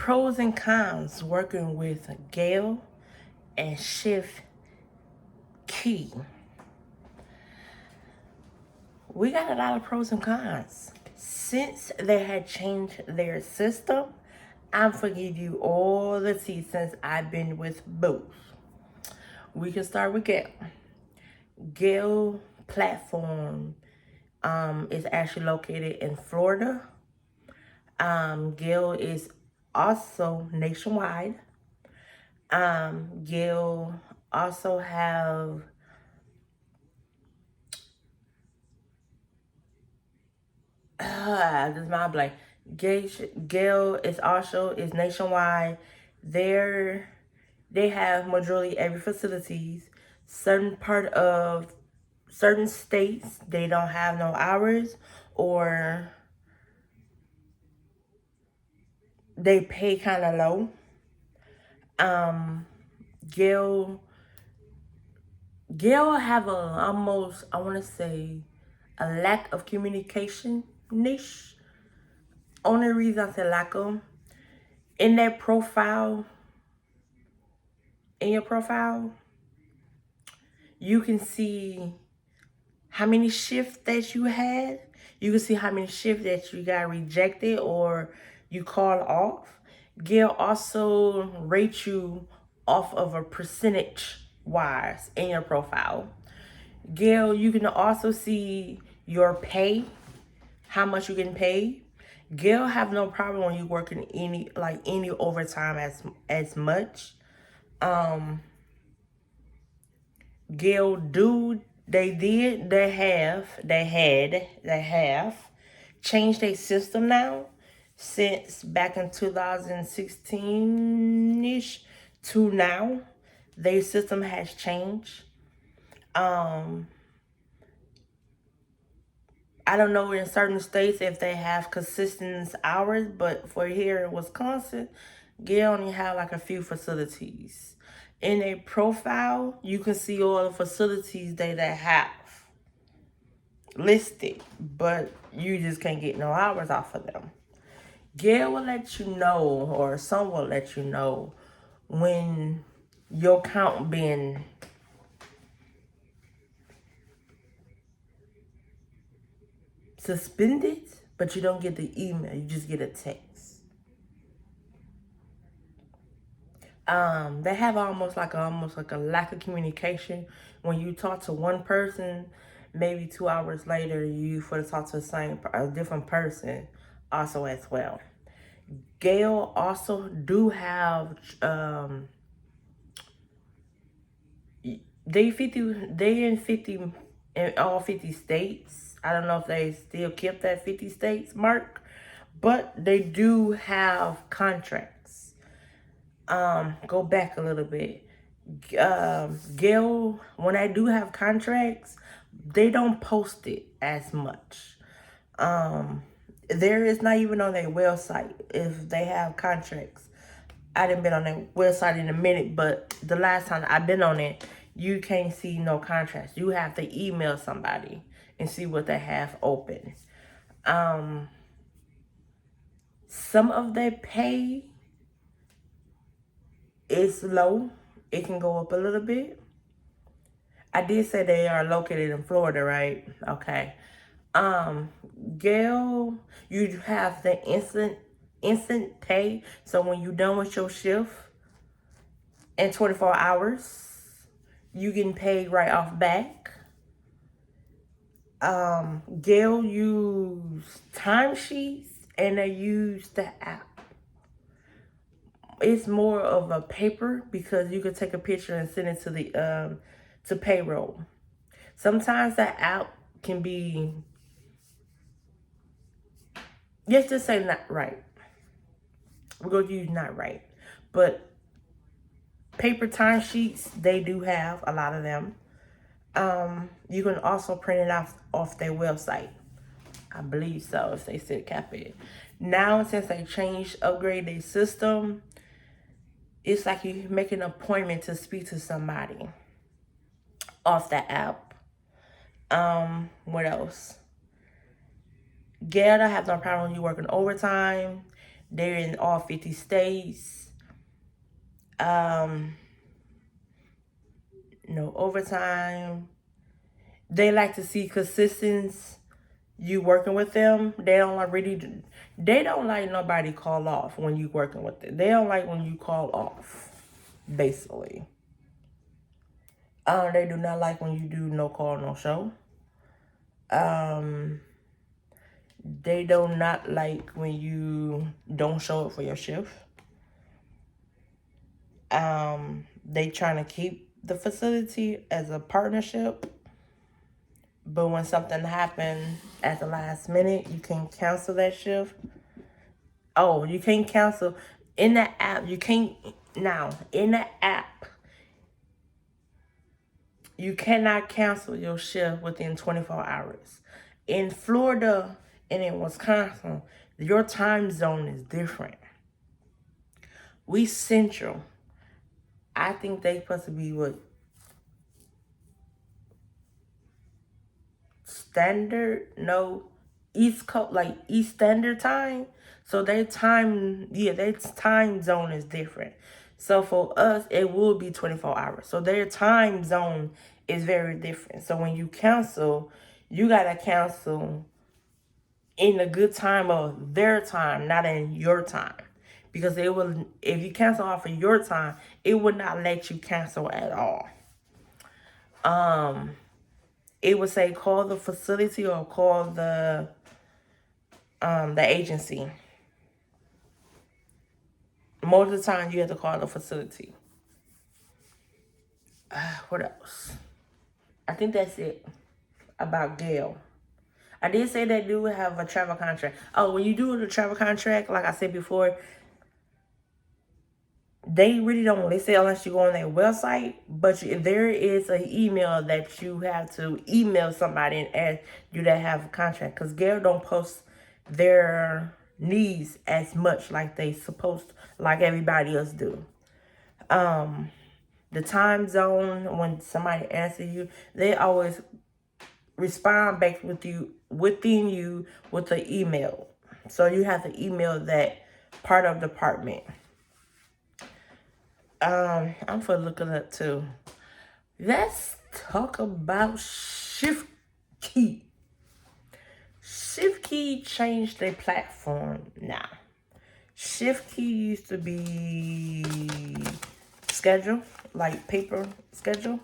pros and cons working with Gale and ShiftKey. We got a lot of pros and cons. Since they had changed their system, I'm forgive you all the tea since I've been with both. We can start with Gale. Gale platform is actually located in Florida. Gale is also nationwide. Gale also have this is my blank. Gale is nationwide. They have majority every facilities. Certain states they don't have no hours, or they pay kind of low. Gale have a almost, I want to say, a lack of communication niche. Only reason I say lack of, in their profile, in your profile, you can see how many shifts that you had. You can see how many shifts that you got rejected or you called off. Gail also rates you off of a percentage wise in your profile. Gail, you can also see your pay, how much you getting paid. Gail have no problem when you working any overtime as much. Gail they have changed their system now since back in 2016-ish to now. Their system has changed. I don't know in certain states if they have consistent hours, but for here in Wisconsin, Gail only have like a few facilities. In a profile, you can see all the facilities they have listed, but you just can't get no hours off of them. Gail will let you know, or some will let you know, when your count being suspended, but you don't get the email, you just get a text. They have almost like a lack of communication. When you talk to one person, maybe 2 hours later you for to talk to a different person also as well. Gail also do have in all 50 states. I don't know if they still kept that 50 states mark, but they do have contracts. Go back a little bit. Gail, when I do have contracts, they don't post it as much. There is not even on their website if they have contracts. I didn't been on their website in a minute, but the last time I've been on it, you can't see no contracts. You have to email somebody and see what they have open. Some of their pay is low. It can go up a little bit. I did say they are located in Florida, right? Okay. Gail, you have the instant pay. So when you're done with your shift in 24 hours, you getting paid right off back. Gail use timesheets and they use the app. It's more of a paper because you could take a picture and send it to the to payroll. Sometimes that app can be, let's just say, not right. We're going to use not right. But paper timesheets, they do have a lot of them. You can also print it off their website. I believe so, if they said copy it. Now, since they upgrade their system, it's like you make an appointment to speak to somebody off that app. What else? Gail, I have no problem with you working overtime. They're in all 50 states. No overtime. They like to see consistency. You working with them. They don't like really. They don't like nobody call off when you working with them. They don't like when you call off. Basically, they do not like when you do no call, no show. They do not like when you don't show up for your shift. They trying to keep the facility as a partnership. But when something happened at the last minute, you can cancel that shift. Oh, you can't cancel in the app. You can't now in the app. You cannot cancel your shift within 24 hours. In Florida and in Wisconsin, your time zone is different. We Central. I think they supposed to be what? Standard? No. East Coast, like East Standard Time. So their time zone is different. So for us, it will be 24 hours. So their time zone is very different. So when you cancel, you got to cancel in the good time of their time, not in your time. Because it will, if you cancel off of your time, it would not let you cancel at all. It would say call the facility or call the agency. Most of the time, you have to call the facility. What else? I think that's it about Gale. I did say they do have a travel contract. Oh, when you do the travel contract, like I said before, they really don't list it unless you go on their website. But there is an email that you have to email somebody and ask you to have a contract. Because Gale don't post their needs as much like they supposed to, like everybody else do. The time zone, when somebody answers you, they always respond back with you within you with the email. So you have to email that part of the department. I'm for looking up too. Let's talk about ShiftKey. ShiftKey changed their platform now. ShiftKey used to be schedule, like paper schedule.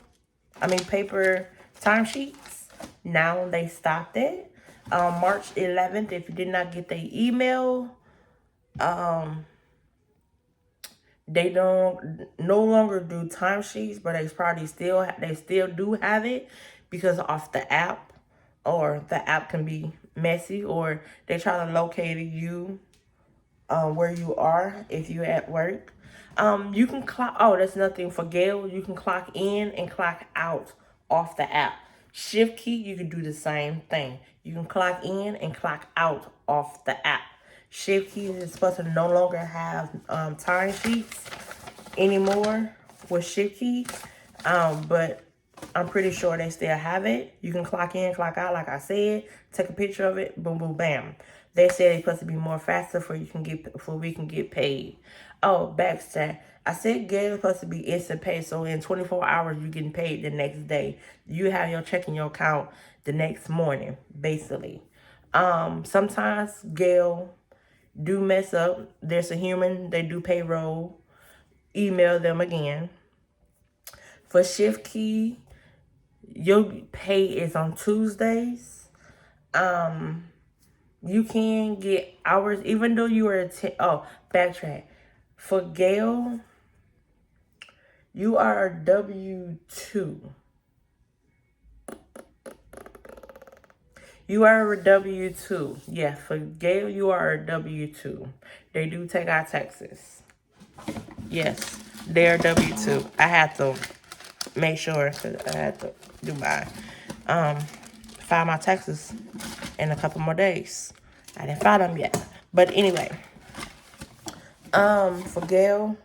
Paper timesheets. Now they stopped it. March 11th, if you did not get the email, they don't no longer do timesheets, but they still do have it because of the app, or the app can be messy, or they try to locate you where you are if you're at work. You can clock. Oh, that's nothing for Gail. You can clock in and clock out off the app. ShiftKey, you can do the same thing. You can clock in and clock out off the app. ShiftKey is supposed to no longer have time sheets anymore with ShiftKey, but I'm pretty sure they still have it. You can clock in, clock out, like I said. Take a picture of it. Boom, boom, bam. They said it's supposed to be more faster for we can get paid. Oh, backstab. I said Gail is supposed to be instant pay, so in 24 hours you're getting paid the next day. You have your check in your account the next morning, basically. Sometimes Gail do mess up. There's a human. They do payroll. Email them again. For ShiftKey, your pay is on Tuesdays. You can get hours even though you are backtrack. For Gail, you are a W-2. You are a W-2. Yeah, for Gail, you are a W-2. They do take our taxes. Yes, they're W-2. I had to make sure because I had to do my file my taxes in a couple more days. I didn't file them yet. But anyway, for Gail,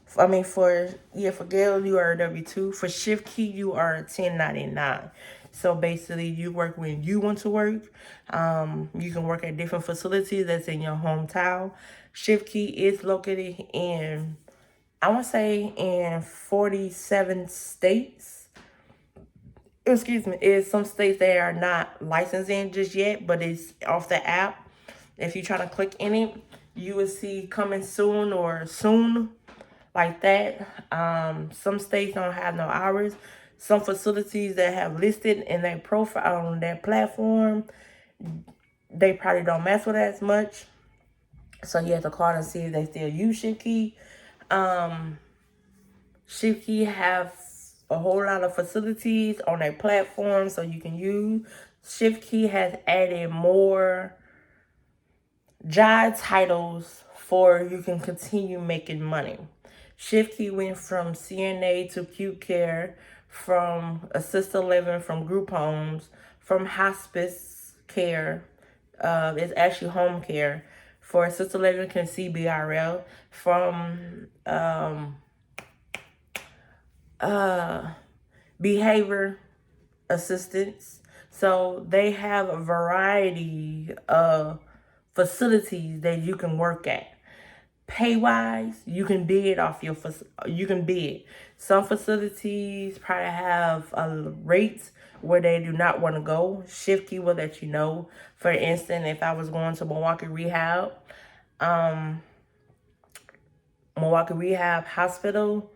for Gail, you are a W-2. For ShiftKey, you are a 1099. So basically, you work when you want to work. You can work at different facilities that's in your hometown. ShiftKey is located in, I want to say, in 47 states. Excuse me, is some states that are not licensed in just yet, but it's off the app. If you try to click in it, you will see coming soon or soon, like that. Some states don't have no hours. Some facilities that have listed in their profile on their platform, they probably don't mess with it as much. So you have to call and see if they still use ShiftKey. ShiftKey have a whole lot of facilities on their platform so you can use. ShiftKey has added more job titles for you can continue making money. ShiftKey went from CNA to acute care, from assisted living, from group homes, from hospice care. It's actually home care. For assisted living, can CBRL. From behavior assistance. So they have a variety of facilities that you can work at. Pay wise, you can bid off your you can bid. Some facilities probably have rates where they do not want to go. ShiftKey will let you know. For instance, if I was going to Milwaukee Rehab Hospital,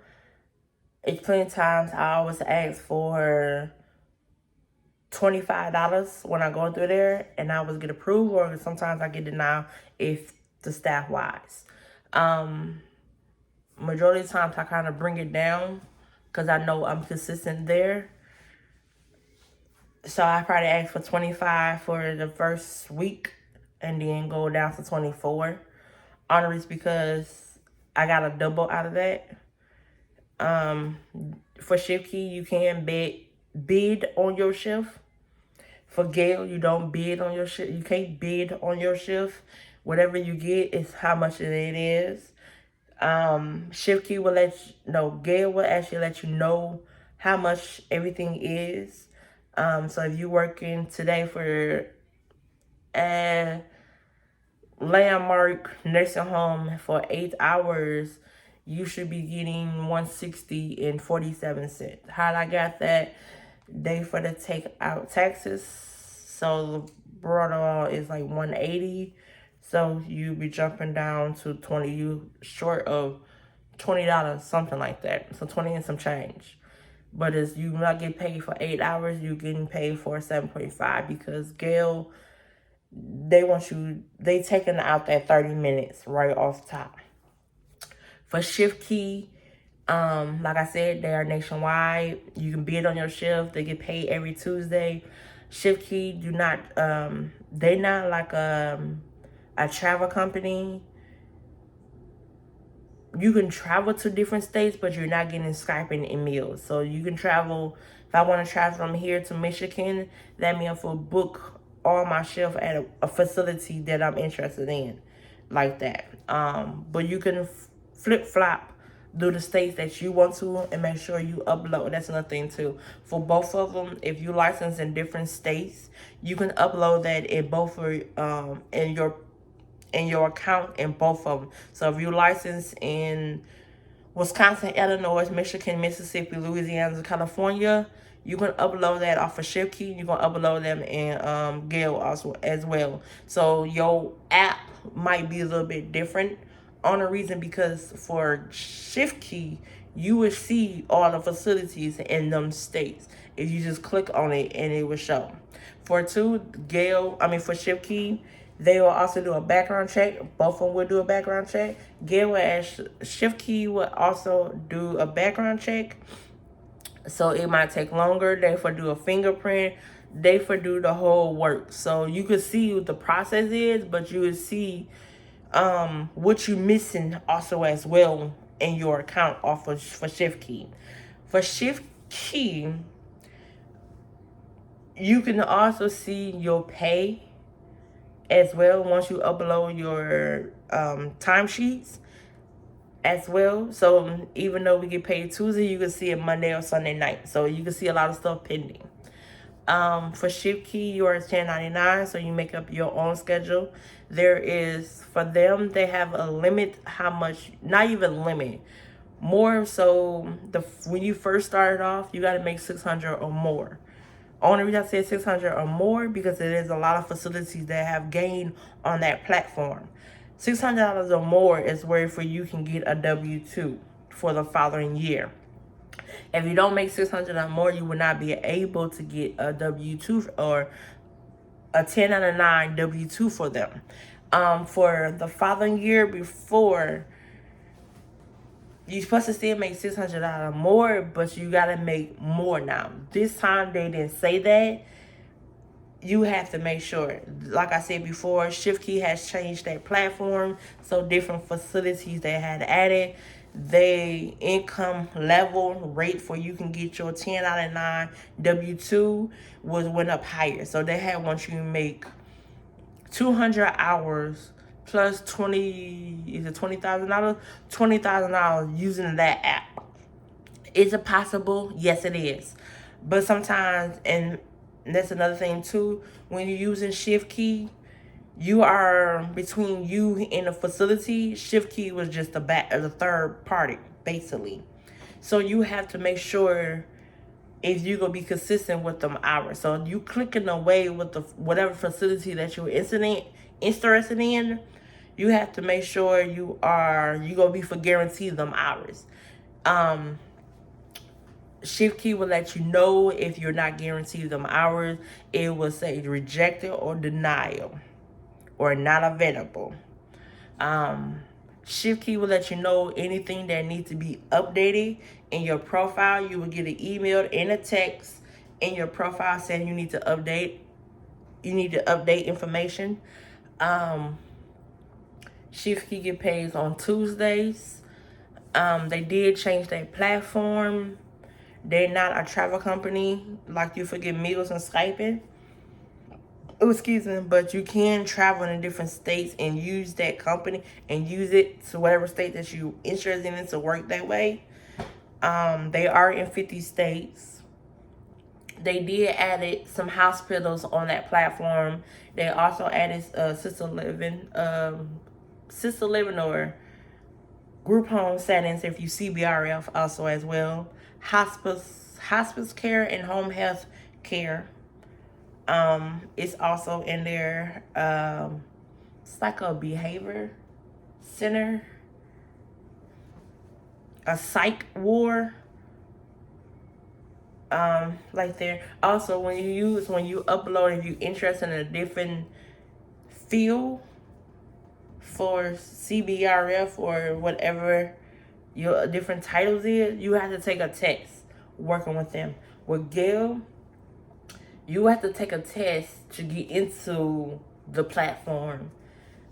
it's plenty of times I always ask for $25 when I go through there, and I always get approved, or sometimes I get denied if the staff wise. Majority of the times I kind of bring it down because I know I'm consistent there. So I probably ask for 25 for the first week and then go down to 24. Honors, because I got a double out of that. For ShiftKey, you can bid on your shift. For Gale, you don't bid on your shift. You can't bid on your shift. Whatever you get is how much it is. ShiftKey will let you know. Gale will actually let you know how much everything is. So if you're working today for a landmark nursing home for 8 hours, you should be getting $160.47. How I got that? They for the take out taxes. So the broader is like $180. So you be jumping down to 20. You short of $20, something like that. So 20 and some change. But as you not get paid for 8 hours, you getting paid for 7.5 because Gail, they taking out that 30 minutes right off top. For ShiftKey, like I said, they are nationwide. You can bid on your shift. They get paid every Tuesday. ShiftKey do not, they not like a travel company. You can travel to different states, but you're not getting Skyping and meals. So you can travel. If I want to travel from here to Michigan, that means I will book all my shift at a facility that I'm interested in, like that. But you can flip flop do the states that you want to and make sure you upload. That's another thing too. For both of them, if you license in different states, you can upload that in both in your account in both of them. So if you license in Wisconsin, Illinois, Michigan, Mississippi, Louisiana, California, you can upload that off of ShiftKey. You can upload them in Gale also as well. So your app might be a little bit different on the reason because for ShiftKey, you will see all the facilities in them states. If you just click on it and it will show. For ShiftKey, they will also do a background check. Both of them will do a background check. ShiftKey will also do a background check. So it might take longer. They for do a fingerprint. They for do the whole work. So you could see what the process is, but you would see what you missing also as well in your account off of for ShiftKey. For ShiftKey, you can also see your pay as well once you upload your timesheets as well. So even though we get paid Tuesday, you can see it Monday or Sunday night. So you can see a lot of stuff pending. For ShiftKey, you are 1099, so you make up your own schedule. There is, for them, they have a limit how much, not even limit, more. So when you first started off, you got to make 600 or more. Only reason I said 600 or more because there is a lot of facilities that have gained on that platform. $600 or more is where for you can get a W-2 for the following year. If you don't make 600 or more, you will not be able to get a W-2 or a 1099 W-2 for them. For the following year before, you're supposed to still make $600 more, but you gotta make more now. This time they didn't say that. You have to make sure, like I said before, ShiftKey has changed their platform, so different facilities they had added, the income level rate for you can get your 1099 W-2 went up higher. So they had want you to make 200 hours plus $20,000? $20,000 using that app. Is it possible? Yes, it is. But sometimes, and that's another thing too, when you're using ShiftKey, you are between you and the facility. ShiftKey was just the third party, basically. So you have to make sure if you're gonna be consistent with them hours. So you clicking away with the whatever facility that you're interested in, you have to make sure you gonna be for guaranteed them hours. ShiftKey will let you know if you're not guaranteed them hours. It will say rejected or denial or not available. ShiftKey will let you know anything that needs to be updated in your profile. You will get an email and a text in your profile saying you need to update. You need to update information. ShiftKey get paid on Tuesdays. They did change their platform. They're not a travel company like you forget meals and Skyping. Oh, excuse me, but you can travel in different states and use that company and use it to whatever state that you're interested in to work that way. They are in 50 states. They did added some hospitals on that platform. They also added sister living or group home settings if you CBRF also as well. Hospice care and home health care. It's also in there. It's like a behavior center, a psych ward. Like there. Also, when you upload, if you're interested in a different field for CBRF or whatever your different titles is, you have to take a test working with them. With Gale, you have to take a test to get into the platform.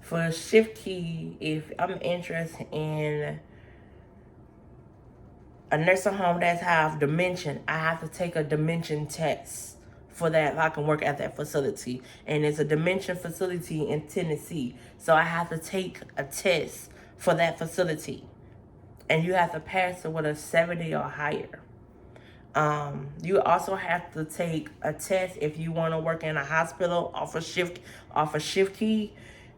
For ShiftKey, if I'm interested in a nursing home that have dementia, I have to take a dementia test for that. I can work at that facility. And it's a dementia facility in Tennessee. So I have to take a test for that facility. And you have to pass it with a 70 or higher. You also have to take a test if you want to work in a hospital off of ShiftKey.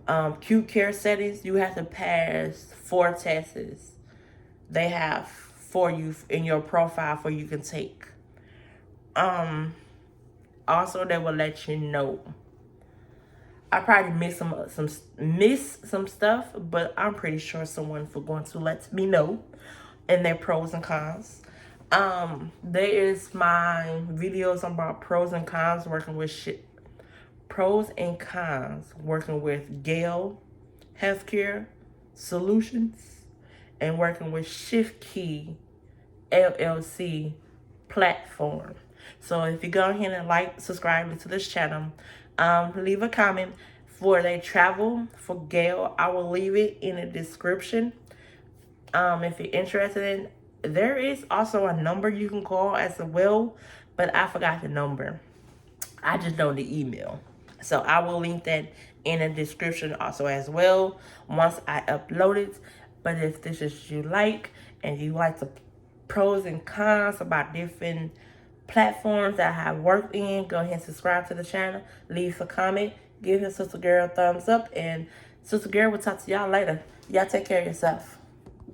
Acute care settings, you have to pass 4 tests. They have for you in your profile for you can take. Also, they will let you know. I probably miss some stuff, but I'm pretty sure someone for going to let me know and their pros and cons. There is my videos about pros and cons working with Gale Healthcare Solutions and working with ShiftKey LLC platform. So if you go ahead and like, subscribe to this channel, leave a comment for their travel for Gail. I will leave it in the description. If you're interested in, there is also a number you can call as well, but I forgot the number. I just know the email. So I will link that in the description also as well once I upload it. But if this is you like and you like the pros and cons about different platforms that I have worked in. Go ahead and subscribe to the channel. Leave a comment. Give your sister girl a thumbs up. And sister girl will talk to y'all later. Y'all take care of yourself.